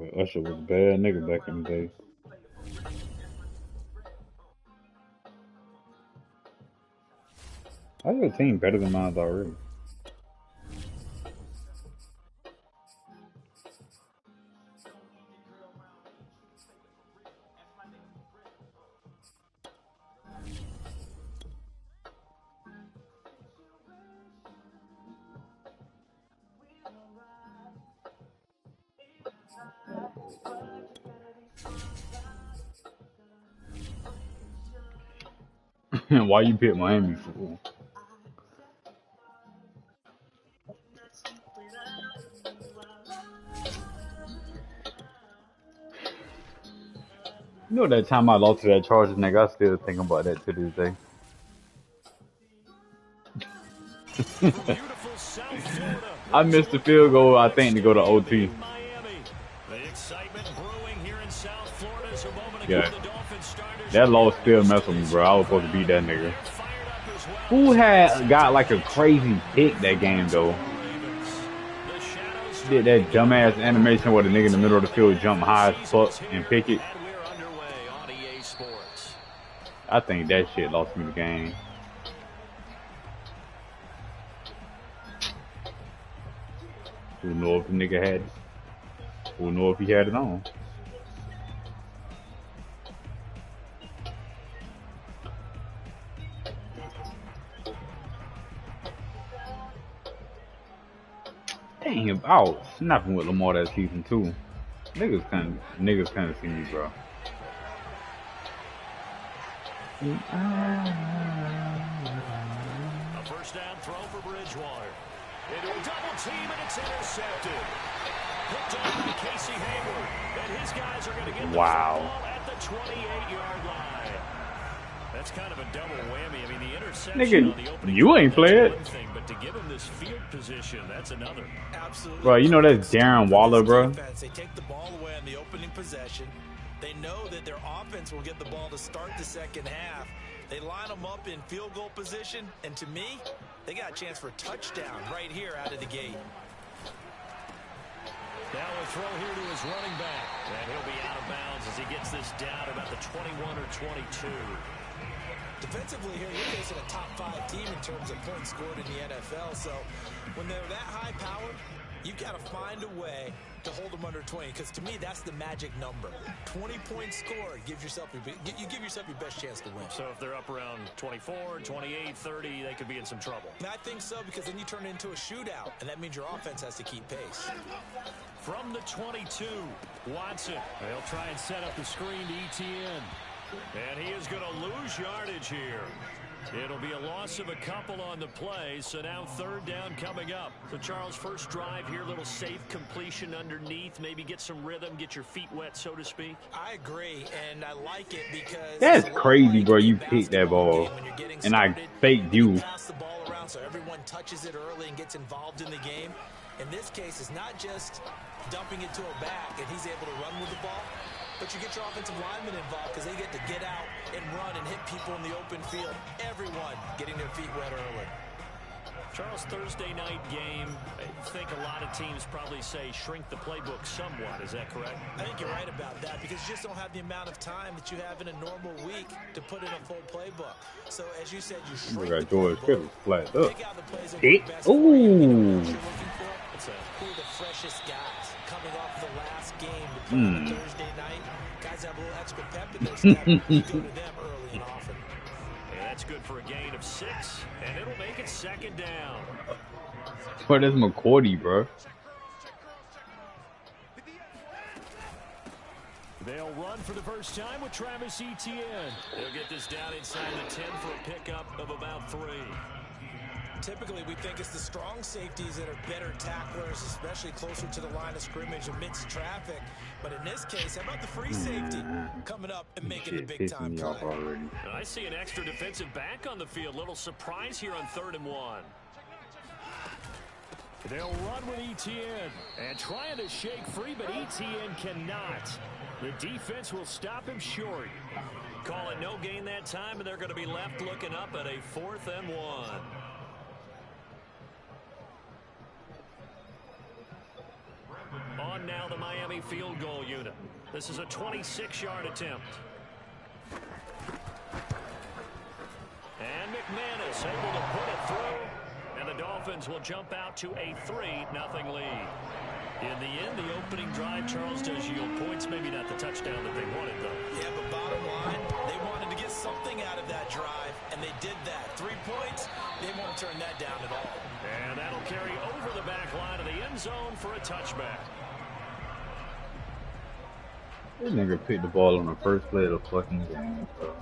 But Usher was a bad nigga back in the day. I your team better than mine already. Why you pick Miami for? You know that time I lost to that Chargers nigga, I still think about that to this day. From beautiful South Florida, I missed the field goal, I think, to go to OT. in Miami. The excitement brewing here in South Florida as a moment ago Yeah. the Dolphins starters That loss still messed with me, bro. I was supposed to beat that nigga. fired up as well. Who had got like a crazy pick that game though? The shadows Did that dumbass animation where the nigga in the middle of the field jump high as fuck and pick it? and we're underway on EA Sports. I think that shit lost me the game. Who know if the nigga had it? Who know if he had it on? Dang, I was snapping with Lamar that season too. Niggas kinda see me, bro. A first down throw for Bridgewater. Into a double team, and it's intercepted. Picked up by Casey Hayward. And his guys are going to get the Wow. football at the 28-yard line. That's kind of a double whammy. I mean, the interception Nigga, on the opening you ain't that's play it. one thing, but to give him this field position, that's another. Absolutely. Bro, you know that's Darren Waller, bro. Defense, they take the ball away on the opening possession. They know that their offense will get the ball to start the second half. They line them up in field goal position, and to me, they got a chance for a touchdown right here out of the gate. Now a throw here to his running back. And he'll be out of bounds as he gets this down about the 21 or 22. Defensively here, you're facing a top 5 team in terms of points scored in the NFL. So when they're that high powered, you've got to find a way to hold them under 20. Because to me, that's the magic number. 20 points scored gives yourself you give yourself your best chance to win. So if they're up around 24, 28, 30, they could be in some trouble. And I think so, because then you turn it into a shootout, and that means your offense has to keep pace. From the 22, Watson. They'll try and set up the screen to ETN. And he is going to lose yardage here. It'll be a loss of a couple on the play, so now third down coming up. So, Charles, first drive here, little safe completion underneath, maybe get some rhythm, get your feet wet, so to speak. I agree, and I like it because That's crazy, bro. You picked that ball, and I faked you. Pass the ball around so everyone touches it early and gets involved in the game. In this case, it's not just dumping it to a back and he's able to run with the ball, but you get your offensive linemen involved because they get to get out and run and hit people in the open field. Everyone getting their feet wet early. Charles, Thursday night game, I think a lot of teams probably say shrink the playbook somewhat. Is that correct? I think you're right about that because you just don't have the amount of time that you have in a normal week to put in a full playbook. So, as you said, you shrink the playbook, flat up. pick out the plays that Hit. work best for you, Ooh. what you're looking for. Who are the freshest guys coming off the last game to play on a Thursday night? Guys have a little extra pep in their step. You go to them early and often. Yeah, that's good for a gain of 6, and it'll make it second down. Bro, that's McCourty, bro. They'll run for the first time with Travis Etienne. They'll get this down inside the 10 for a pickup of about 3. Typically, we think it's the strong safeties that are better tacklers, especially closer to the line of scrimmage amidst traffic. But in this case, how about the free safety coming up and making the big-time play? And I see an extra defensive back on the field. Little surprise here on 3rd and 1. They'll run with Etienne and trying to shake free, but Etienne cannot. The defense will stop him short. Call it no gain that time, and they're going to be left looking up at a 4th and 1. on now the Miami field goal unit. This is a 26-yard attempt. And McManus able to put it through. And the Dolphins will jump out to a 3-0 lead. In the end, the opening drive, Charles, does yield points. Maybe not the touchdown that they wanted, though. Yeah, but bottom line, they wanted to get something out of that drive, and they did that. 3 points, they won't turn that down at all. And that'll carry over the back line of the end zone for a touchback. This nigga picked the ball on the first play of the fucking game, bro.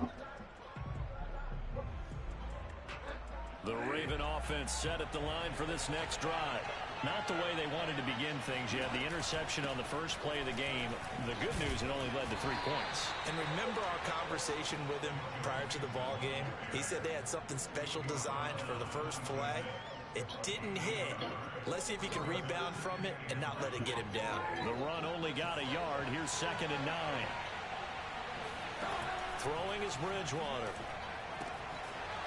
The Raven offense set at the line for this next drive. Not the way they wanted to begin things. You had the interception on the first play of the game. The good news, it only led to 3 points. And remember our conversation with him prior to the ball game? He said they had something special designed for the first play. It didn't hit. Let's see if he can rebound from it and not let it get him down. The run only got a yard. Here's 2nd and 9. Throwing is Bridgewater.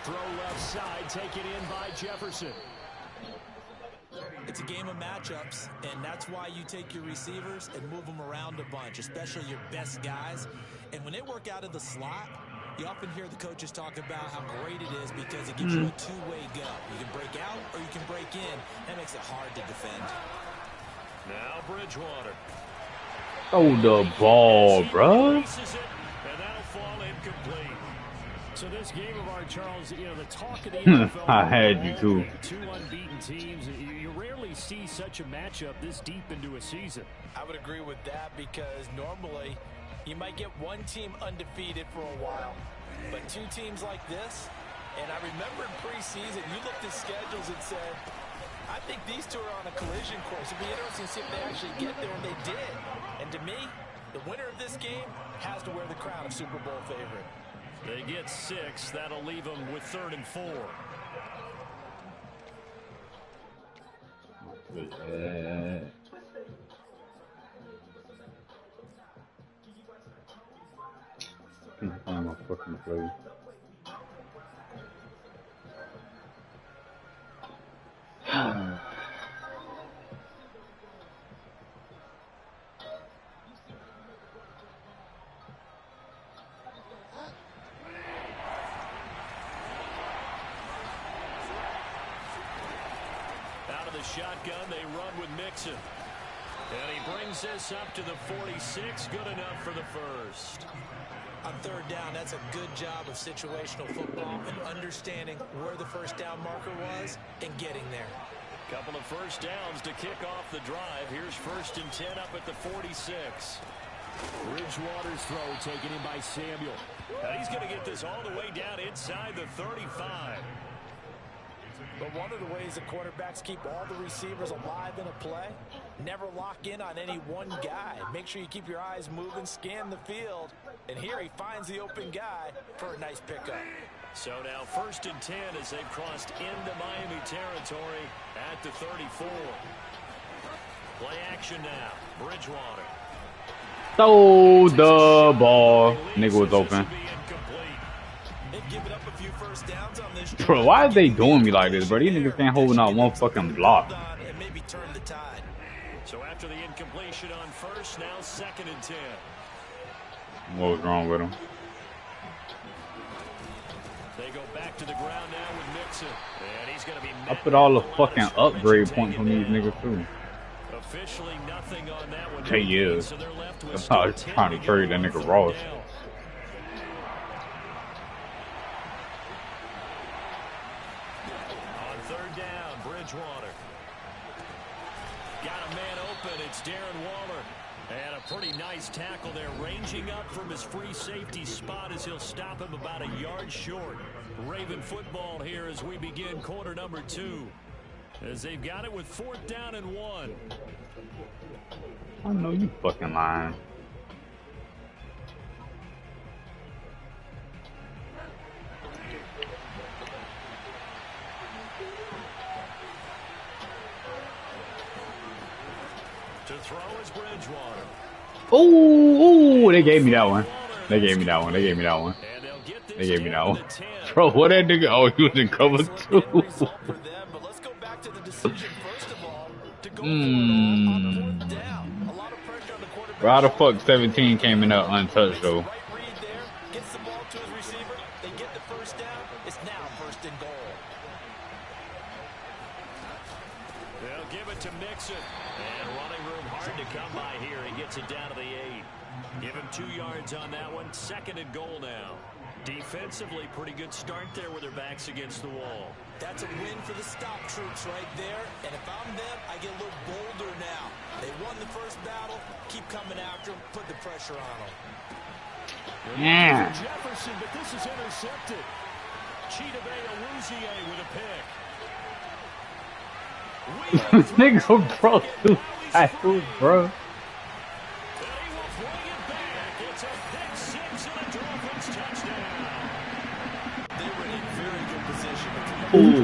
Throw left side, taken in by Jefferson. It's a game of matchups, and that's why you take your receivers and move them around a bunch, especially your best guys. And when they work out of the slot, you often hear the coaches talk about how great it is because it gives you a two-way go. You can break out or you can break in. That makes it hard to defend. Now Bridgewater. Throw the ball, bro. And that'll fall incomplete. So this game of our Charles, you know, the talk of the NFL. I had you too. Two unbeaten teams. You rarely see such a matchup this deep into a season. I would agree with that because normally you might get one team undefeated for a while, but two teams like this, and I remember in preseason, you looked at schedules and said, I think these two are on a collision course. It'd be interesting to see if they actually get there, and they did. And to me, the winner of this game has to wear the crown of Super Bowl favorite. They get 6. That'll leave them with 3rd and 4. Yeah. Can't find my fucking play. Shotgun, they run with Mixon. And he brings this up to the 46. Good enough for the first. On 3rd down, that's a good job of situational football and understanding where the first down marker was and getting there. Couple of first downs to kick off the drive. Here's 1st and 10 up at the 46. Bridgewater's throw taken in by Samuel. Now he's going to get this all the way down inside the 35. But one of the ways the quarterbacks keep all the receivers alive in a play, never lock in on any one guy. Make sure you keep your eyes moving, scan the field. And here he finds the open guy for a nice pickup. So now 1st and 10 as they've crossed into Miami territory at the 34. Play action now. Bridgewater. Throw the ball. Nigga was open. Given up a few first downs on this. Bro, why are they doing me like this, bro? These niggas can't hold out one fucking block. And maybe turn the tide. So after the incompletion on 1st, now 2nd and 10. What was wrong with him? They go back to the ground now with Mixon. And he's going to be I put all the fucking upgrade points on these niggas too. Officially nothing on that one. 10 years. So they're left with That's how I was trying to trade that nigga Ross. Bridgewater. Got a man open. It's Darren Waller. And a pretty nice tackle there, ranging up from his free safety spot as he'll stop him about a yard short. Raven football here as we begin quarter number 2. As they've got it with 4th down and 1. I know you fucking lying. To throw is Bridgewater. Oh, they gave me that one. They gave me that one. They gave me that one. They gave me that one. Bro, what that nigga? Oh, he was in cover 2. Well, how the fuck 17 came in there untouched though? Right read there, gets the ball to his receiver. They get the first down. It's now first and goal. They'll give it to Mixon. And running room hard to come by here. He gets it down to the 8. Give him 2 yards on that one. Second and goal now. Defensively, pretty good start there with their backs against the wall. That's a win for the stop troops right there. And if I'm them, I get a little bolder now. They won the first battle. Keep coming after them. Put the pressure on them. Yeah. Jefferson, but this is intercepted. Cheetah Bay Awuzie with a pick. This nigga broke 2 tackles, bro. Ooh.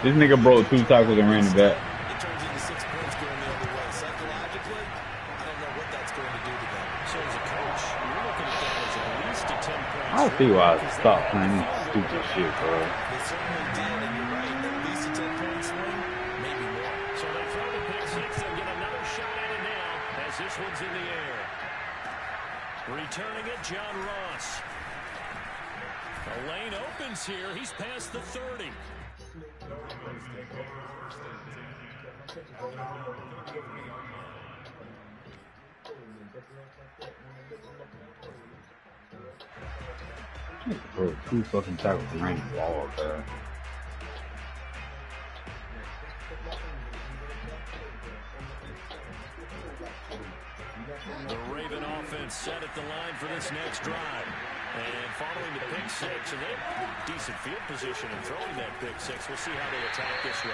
This nigga broke 2 tackles and ran it back. It turns into 6 points going the other way. Psychologically, I don't know what that's going to do to them. So as a coach, you're looking at that as at least a 10-point. I see why I stopped playing this stupid shit, bro. They certainly did, and you're right. At least a 10-point swing, maybe more. So they throw the pick 6. They'll get another shot at it now as this one's in the air. Returning it, John Ross. The lane opens here. He's past the 30. Bro, 2 fucking tackles and ran the ball, bro. The Raven offense set at the line for this next drive. And following the pick 6, and they have decent field position in throwing that pick 6. We'll see how they attack this run.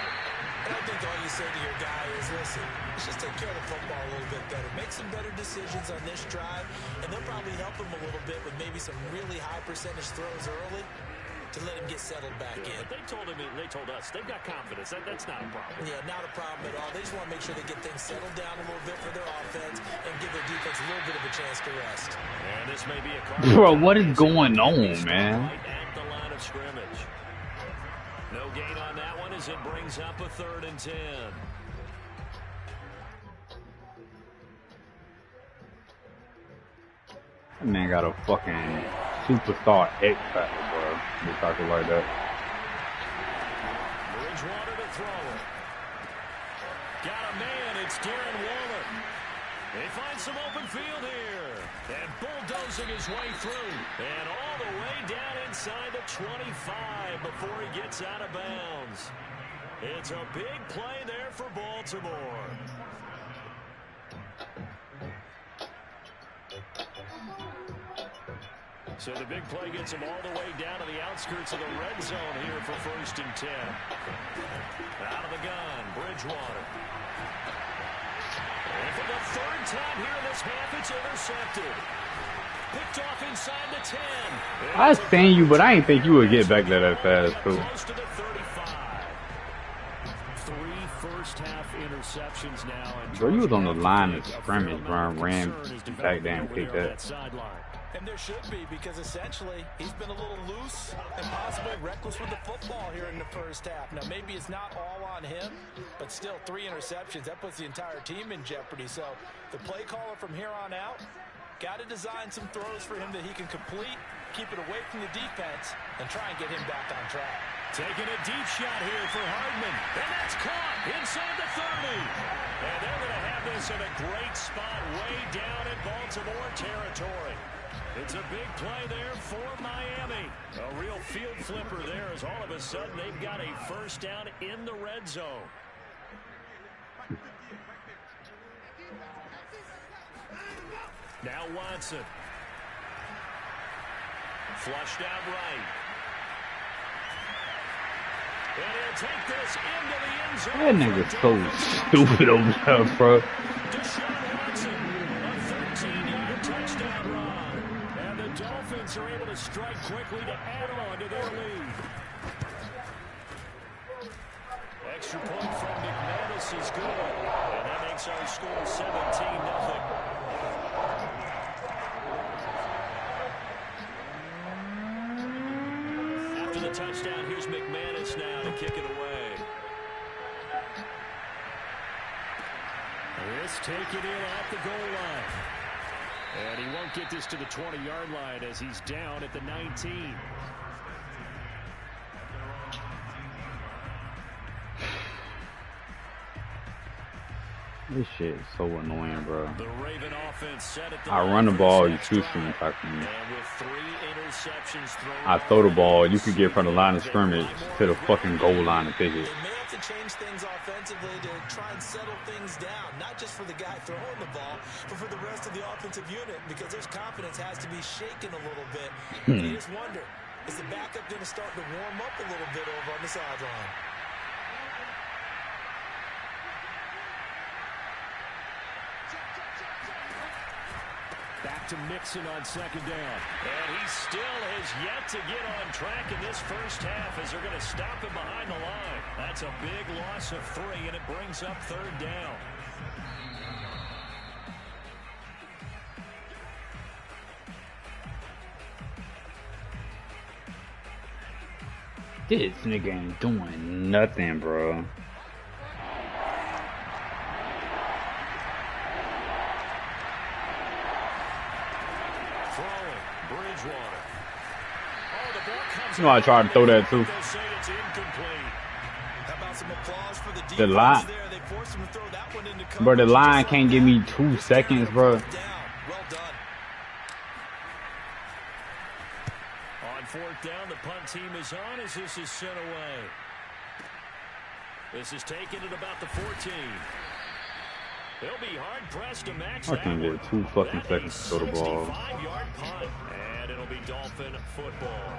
And I think all you say to your guy is, listen, let's just take care of the football a little bit better. Make some better decisions on this drive, and they'll probably help him a little bit with maybe some really high percentage throws early to let him get settled back in. But they told us, they've got confidence. That's not a problem. Yeah, not a problem at all. They just want to make sure they get things settled down a little bit for their offense and give their defense a little bit of a chance to rest. And this may be a Bro, what is going on, man? Right at the line of scrimmage. No gain on that one as it brings up a 3rd and 10. That man got a fucking superstar X factor, bro. They talking like that. Bridgewater to throw it. Got a man. It's Darren Waller. They find some open field here. And bulldozing his way through. And all the way down inside the 25 before he gets out of bounds. It's a big play there for Baltimore. So the big play gets him all the way down to the outskirts of the red zone here for 1st and 10. Out of the gun, Bridgewater. And for the 3rd time here in this half, it's intercepted. Picked off inside the 10. I seen you, but I didn't think you would get back there that fast, too. Close to the 35. 3 first-half interceptions now. And Bro, you was on the line of scrimmage, bro. Ran back there and picked that. And there should be, because essentially he's been a little loose and possibly reckless with the football here in the first half. Now, maybe it's not all on him, but still 3 interceptions. That puts the entire team in jeopardy. So the play caller from here on out got to design some throws for him that he can complete, keep it away from the defense, and try and get him back on track. Taking a deep shot here for Hardman. And that's caught inside the 30. And they're going to have this in a great spot way down in Baltimore territory. It's a big play there for Miami. A real field flipper there as all of a sudden they've got a first down in the red zone. Now Watson. Flushed out right. And he'll take this into the end zone. That nigga's so stupid over there, bro. Deshaun Watson, a 13-yard touchdown run. And the Dolphins are able to strike quickly to add on to their lead. Extra point from McManus is good. And that makes our score 17-0. After the touchdown, here's McManus now to kick it away. This taken in at the goal line. And he won't get this to the 20-yard line as he's down at the 19. This shit is so annoying, bro. The Raven offense set at the I run the ball, you shoot me, talk to me. I throw the ball, you can get from the line of scrimmage to the fucking goal line and pick it. They may have to change things offensively to try and settle things down, not just for the guy throwing the ball, but for the rest of the offensive unit, because their confidence has to be shaken a little bit. And you just wonder, is the backup going to start to warm up a little bit over on the sideline? Back to Mixon on second down. And he still has yet to get on track in this first half as they're going to stop him behind the line. That's a big loss of 3, and it brings up third down. This nigga ain't doing nothing, bro. You know I tried to throw that too. The line, bro. The line can't give me 2 seconds, bro. On 4th down, the punt team is on as this is sent away. This is taken at about the 14. They'll be hard pressed to match that. I can't get 2 fucking seconds to throw the ball. 65-yard punt, and it'll be Dolphin football.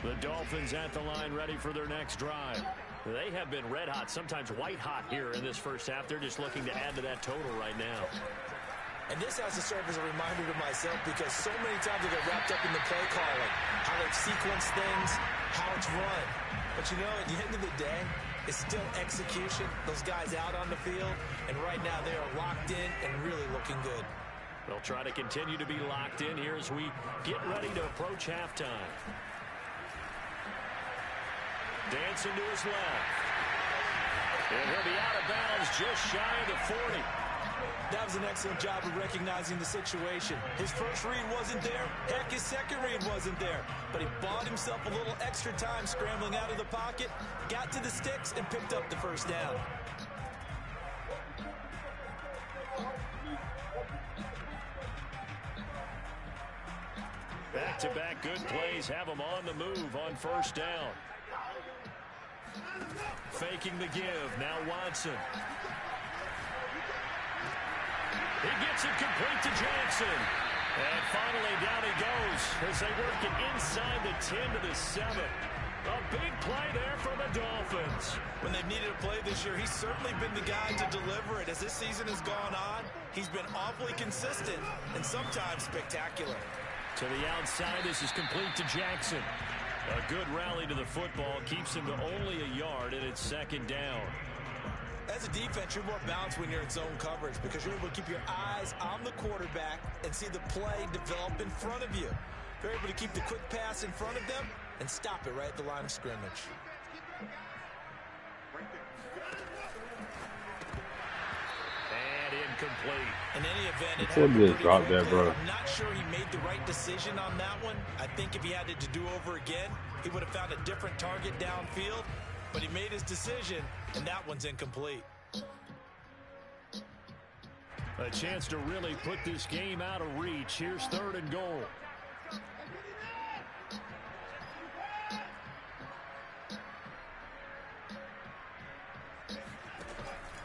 The Dolphins at the line, ready for their next drive. They have been red hot, sometimes white hot here in this first half. They're just looking to add to that total right now. And this has to serve as a reminder to myself, because so many times I get wrapped up in the play calling, how they sequence things, how it's run. But you know, at the end of the day, it's still execution. Those guys out on the field, and right now they are locked in and really looking good. They'll try to continue to be locked in here as we get ready to approach halftime. Dancing to his left. And he'll be out of bounds just shy of the 40. That was an excellent job of recognizing the situation. His first read wasn't there. Heck, his second read wasn't there. But he bought himself a little extra time scrambling out of the pocket, got to the sticks, and picked up the first down. Back-to-back good plays have him on the move on first down. Faking the give. Now Watson. He gets it complete to Jackson. And finally down he goes as they work it inside the 10 to the 7. A big play there for the Dolphins. When they've needed a play this year, he's certainly been the guy to deliver it. As this season has gone on, he's been awfully consistent and sometimes spectacular. To the outside, this is complete to Jackson. A good rally to the football keeps him to only a yard, and it's second down. As a defense, you're more balanced when you're in zone coverage because you're able to keep your eyes on the quarterback and see the play develop in front of you. You're able to keep the quick pass in front of them and stop it right at the line of scrimmage. And incomplete. In any event, it Before this drop there, bro. I'm not sure he made the right decision on that one. I think if he had it to do over again, he would have found a different target downfield. But he made his decision, and that one's incomplete. A chance to really put this game out of reach. Here's third and goal.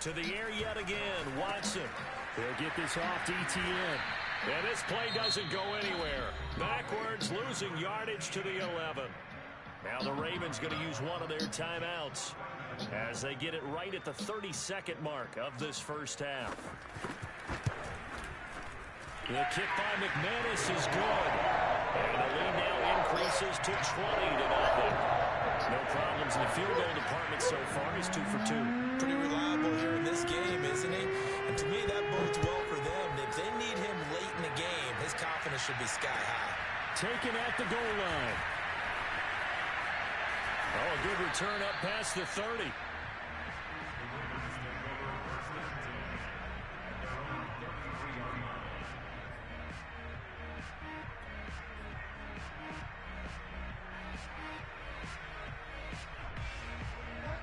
To the air yet again, Watson. He'll get this off to ETN. And this play doesn't go anywhere. Backwards, losing yardage to the 11. Now the Ravens going to use one of their timeouts as they get it right at the 32nd mark of this first half. The kick by McManus is good. And the lead now increases to 20-0. No problems in the field goal department so far. He's 2 for 2. Pretty reliable here in this game, isn't he? And to me, that bodes well for them. If they need him late in the game, his confidence should be sky high. Taken at the goal line. Oh, a good return up past the 30.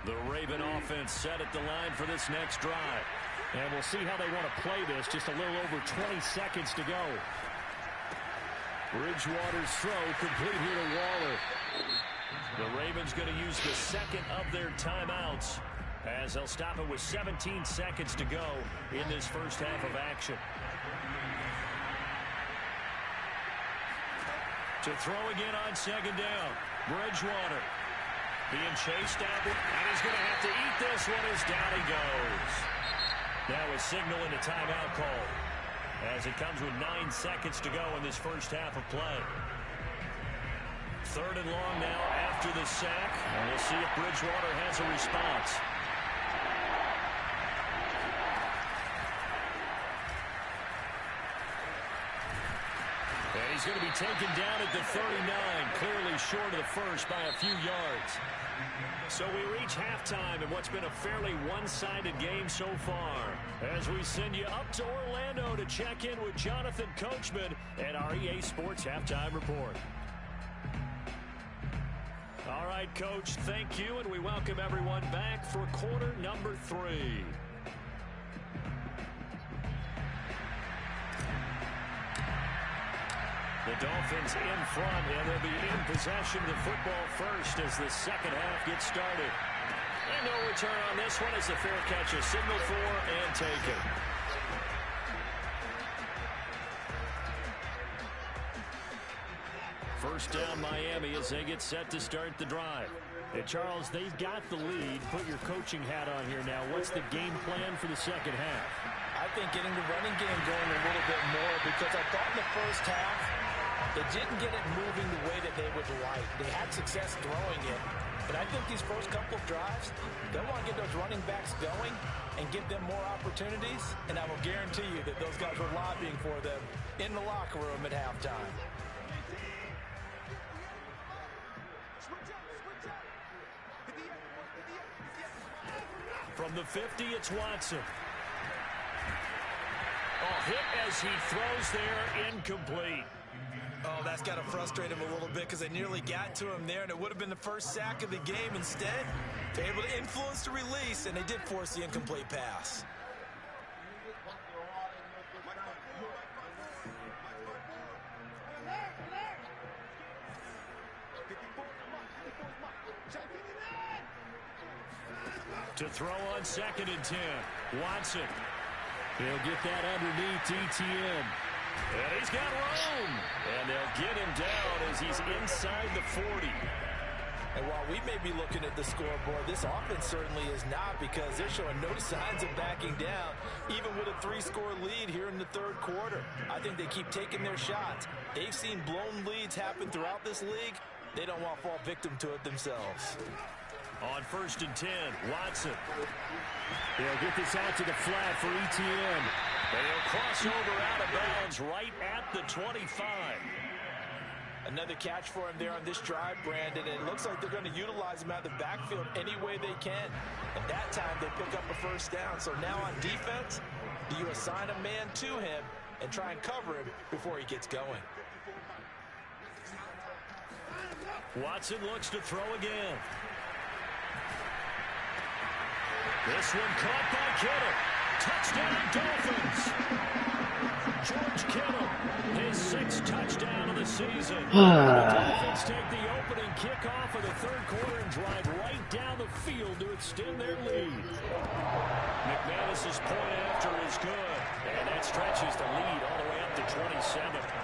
The Raven offense set at the line for this next drive. And we'll see how they want to play this. Just a little over 20 seconds to go. Bridgewater's throw complete here to Waller. The Ravens going to use the second of their timeouts as they'll stop it with 17 seconds to go in this first half of action. To throw again on second down. Bridgewater being chased out, and he's going to have to eat this one as down he goes. Now a signal and a timeout call as it comes with 9 seconds to go in this first half of play. Third and long now after the sack, and we'll see if Bridgewater has a response. And he's going to be taken down at the 39, clearly short of the first by a few yards. So we reach halftime in what's been a fairly one-sided game so far, as we send you up to Orlando to check in with Jonathan Coachman and our EA Sports Halftime Report. All right, Coach, thank you, and we welcome everyone back for quarter number 3. The Dolphins in front, and they'll be in possession of the football first as the second half gets started. And no return on this one as the fair catch is signaled for and taken. First down Miami as they get set to start the drive. And Charles, they've got the lead. Put your coaching hat on here now. What's the game plan for the second half? I think getting the running game going a little bit more, because I thought in the first half they didn't get it moving the way that they would like. They had success throwing it, but I think these first couple of drives, they'll want to get those running backs going and give them more opportunities, and I will guarantee you that those guys were lobbying for them in the locker room at halftime. From the 50, it's Watson. Oh, hit as he throws there, incomplete. Oh, that's got to frustrate him a little bit because they nearly got to him there, and it would have been the first sack of the game. Instead, they're able to influence the release, and they did force the incomplete pass. To throw on 2nd and 10, Watson. He'll get that underneath Etienne. And he's got room. And they'll get him down as he's inside the 40. And while we may be looking at the scoreboard, this offense certainly is not, because they're showing no signs of backing down, even with a 3-score lead here in the third quarter. I think they keep taking their shots. They've seen blown leads happen throughout this league. They don't want to fall victim to it themselves. On 1st and 10, Watson. He'll get this out to the flat for Etienne. And he'll cross over out of bounds right at the 25. Another catch for him there on this drive, Brandon. And it looks like they're going to utilize him out of the backfield any way they can. At that time, they pick up a first down. So now on defense, do you assign a man to him and try and cover him before he gets going? Watson looks to throw again. This one caught by Kittle. Touchdown, Dolphins. George Kittle, his 6th touchdown of the season. The Dolphins take the opening kickoff of the third quarter and drive right down the field to extend their lead. McManus's point after is good, and that stretches the lead all the way up to 27.